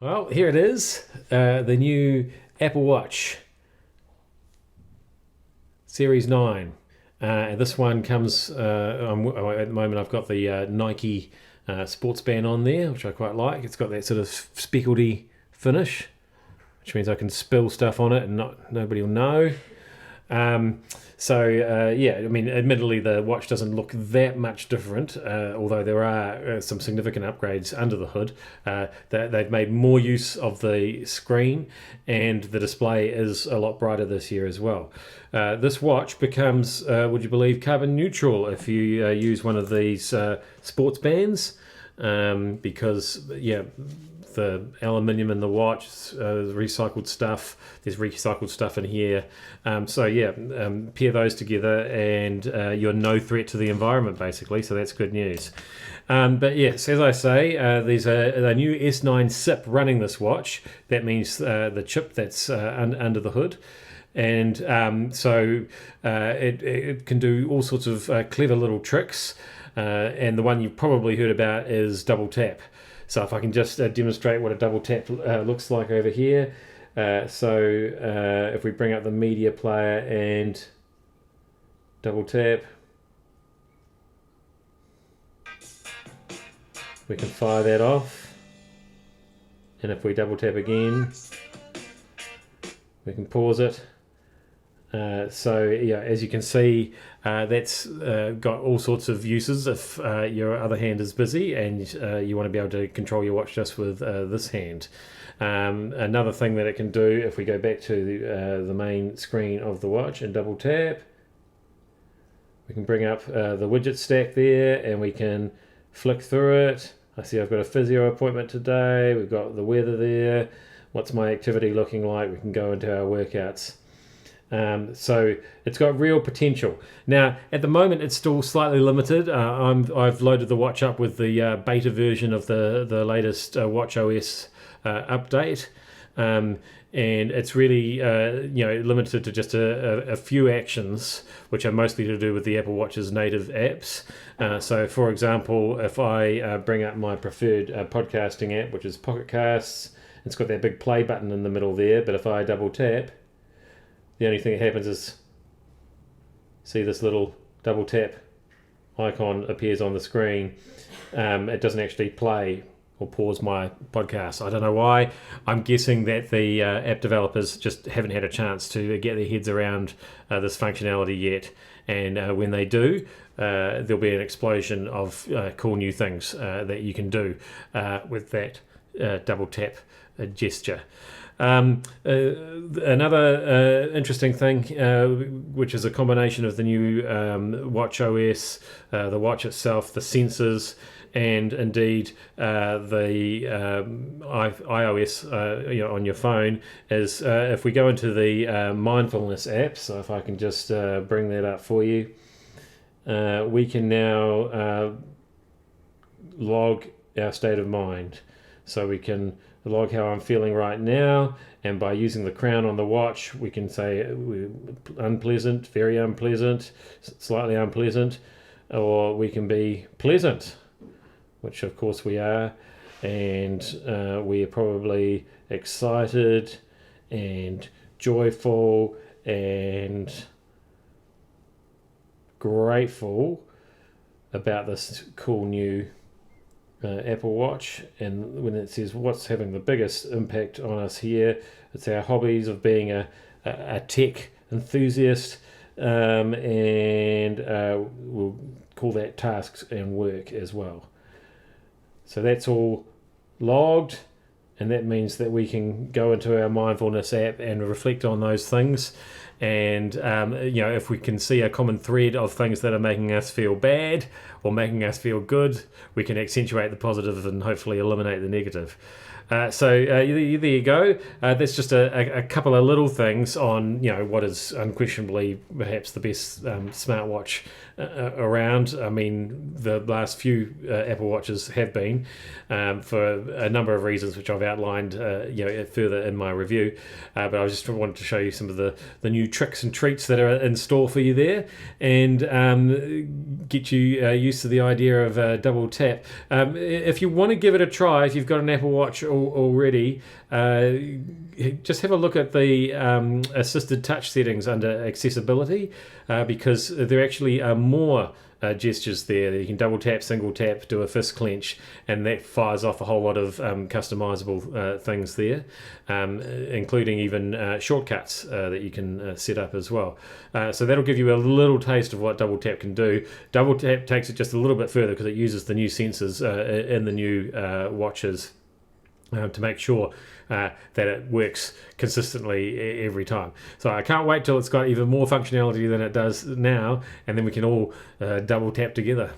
Well, here it is, the new Apple Watch Series 9. And this one comes, at the moment, I've got the Nike sports band on there, which I quite like. It's got that sort of speckledy finish, which means I can spill stuff on it and nobody will know. Um, yeah, I mean, admittedly, the watch doesn't look that much different, although there are some significant upgrades under the hood. They've made more use of the screen, and the display is a lot brighter this year as well. This watch becomes, would you believe, carbon neutral if you use one of these sports bands, because yeah, the aluminium in the watch, recycled stuff. There's recycled stuff in here. Pair those together, and you're no threat to the environment, basically. So that's good news. But yes, as I say, there's a new S9 SIP running this watch. That means the chip that's under the hood. And it can do all sorts of clever little tricks. And the one you've probably heard about is double tap. So if I can just demonstrate what a double tap looks like over here. If we bring up the media player and double tap, we can fire that off. And if we double tap again, we can pause it. As you can see, that's got all sorts of uses if your other hand is busy and you want to be able to control your watch just with this hand. Another thing that it can do, if we go back to the main screen of the watch and double tap, we can bring up the widget stack there and we can flick through it. I see I've got a physio appointment today. We've got the weather there. What's my activity looking like? We can go into our workouts. So it's got real potential. Now, at the moment, it's still slightly limited. I've loaded the watch up with the beta version of the latest WatchOS update, and it's really limited to just a few actions, which are mostly to do with the Apple Watch's native apps. For example, if I bring up my preferred podcasting app, which is Pocket Casts, it's got that big play button in the middle there. But if I double tap, the only thing that happens is, see this little double tap icon appears on the screen. It doesn't actually play or pause my podcast. I don't know why. I'm guessing that the app developers just haven't had a chance to get their heads around this functionality yet. And when they do, there'll be an explosion of cool new things that you can do with that double tap gesture. Another interesting thing, which is a combination of the new WatchOS, the watch itself, the sensors, and indeed the iOS on your phone, is if we go into the mindfulness app. So if I can just bring that up for you, we can now log our state of mind. So we can log how I'm feeling right now, and by using the crown on the watch, we can say unpleasant, very unpleasant, slightly unpleasant, or we can be pleasant, which of course we are, and we are probably excited and joyful and grateful about this cool new Apple Watch. And when it says what's having the biggest impact on us here, it's our hobbies of being a tech enthusiast, and we'll call that tasks and work as well. So that's all logged, and that means that we can go into our mindfulness app and reflect on those things. And if we can see a common thread of things that are making us feel bad or making us feel good, we can accentuate the positive and hopefully eliminate the negative. There you go. That's just a couple of little things on what is unquestionably perhaps the best smartwatch around. I mean, the last few Apple Watches have been, for a number of reasons which I've outlined further in my review. But I just wanted to show you some of the new tricks and treats that are in store for you there, and get you used used to the idea of double tap. If you want to give it a try, if you've got an Apple Watch already, just have a look at the assisted touch settings under accessibility, because there actually are more gestures there. You can double tap, single tap, do a fist clench, and that fires off a whole lot of customizable things there, including even shortcuts that you can set up as well. So that'll give you a little taste of what double tap can do. Double tap takes it just a little bit further because it uses the new sensors in the new watches to make sure that it works consistently every time. So I can't wait till it's got even more functionality than it does now, and then we can all double tap together.